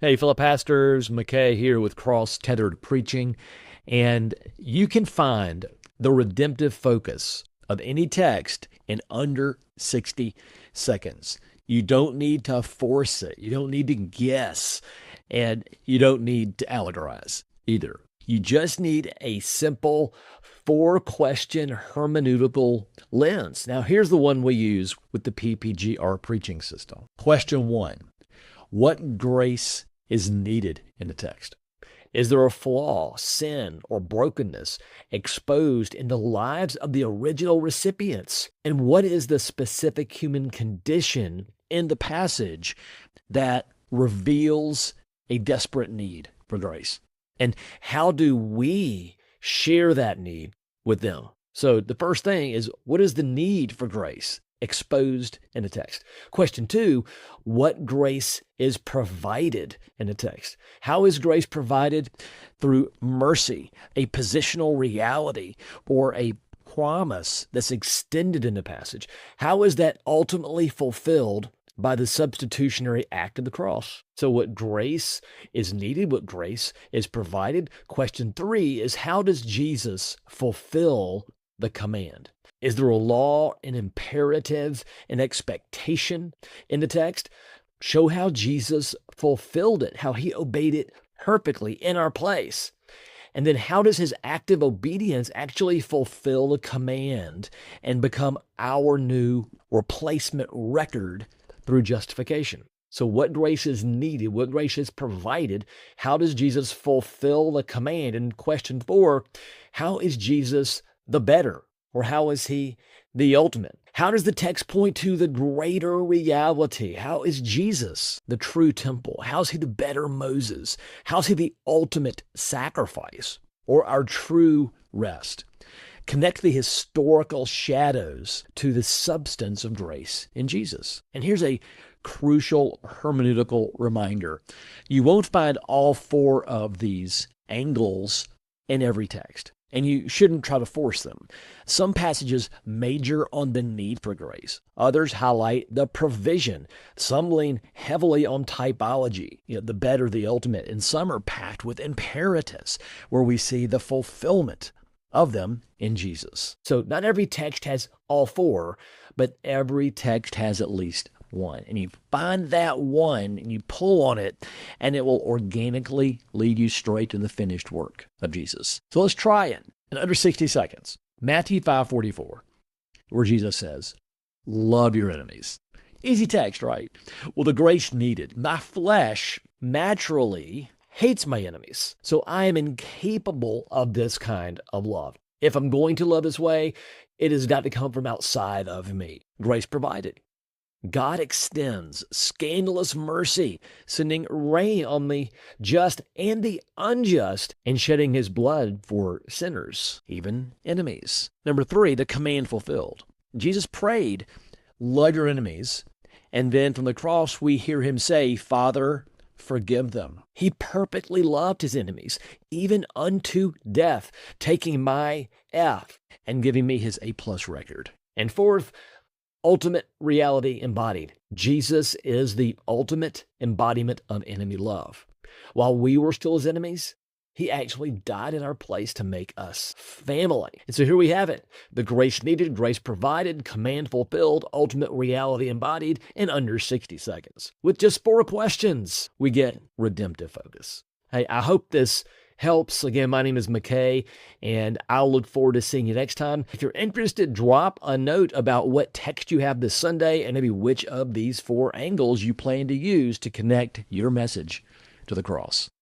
Hey, fellow pastors, McKay here with Cross-Tethered Preaching, and you can find the redemptive focus of any text in under 60 seconds. You don't need to force it. You don't need to guess, and you don't need to allegorize either. You just need a simple four-question hermeneutical lens. Now, here's the one we use with the PPGR preaching system. Question one: what grace is needed in the text? Is there a flaw, sin, or brokenness exposed in the lives of the original recipients? And what is the specific human condition in the passage that reveals a desperate need for grace? And how do we share that need with them? So the first thing is, what is the need for grace exposed in the text? Question two: what grace is provided in the text? How is grace provided? Through mercy, a positional reality, or a promise that's extended in the passage. How is that ultimately fulfilled by the substitutionary act of the cross? So what grace is needed, what grace is provided. Question three is, how does Jesus fulfill the command? Is there a law, an imperative, an expectation in the text? Show how Jesus fulfilled it, how he obeyed it perfectly in our place. And then how does his active obedience actually fulfill the command and become our new replacement record through justification? So what grace is needed? What grace is provided? How does Jesus fulfill the command? And question four: how is Jesus the better? Or how is he the ultimate? How does the text point to the greater reality? How is Jesus the true temple? How is he the better Moses? How is he the ultimate sacrifice or our true rest? Connect the historical shadows to the substance of grace in Jesus. And here's a crucial hermeneutical reminder. You won't find all four of these angles in every text, and you shouldn't try to force them. Some passages major on the need for grace. Others highlight the provision. Some lean heavily on typology, the better, the ultimate, and some are packed with imperatives where we see the fulfillment of them in Jesus. So not every text has all four, but every text has at least one. And you find that one and you pull on it, and it will organically lead you straight to the finished work of Jesus. So let's try it in under 60 seconds. Matthew 5:44, where Jesus says, love your enemies. Easy text, right? Well, the grace needed. My flesh naturally hates my enemies, so I am incapable of this kind of love. If I'm going to love this way, it has got to come from outside of me. Grace provided. God extends scandalous mercy, sending rain on the just and the unjust, and shedding his blood for sinners, even enemies. Number three, the command fulfilled. Jesus prayed, love your enemies, and then from the cross we hear him say, Father, forgive them. He perfectly loved his enemies, even unto death, taking my F and giving me his A+ record. And fourth, ultimate reality embodied. Jesus is the ultimate embodiment of enemy love. While we were still his enemies, he actually died in our place to make us family. And so here we have it. The grace needed, grace provided, command fulfilled, ultimate reality embodied in under 60 seconds. With just four questions, we get redemptive focus. Hey, I hope this helps. Again, my name is McKay, and I'll look forward to seeing you next time. If you're interested, drop a note about what text you have this Sunday and maybe which of these four angles you plan to use to connect your message to the cross.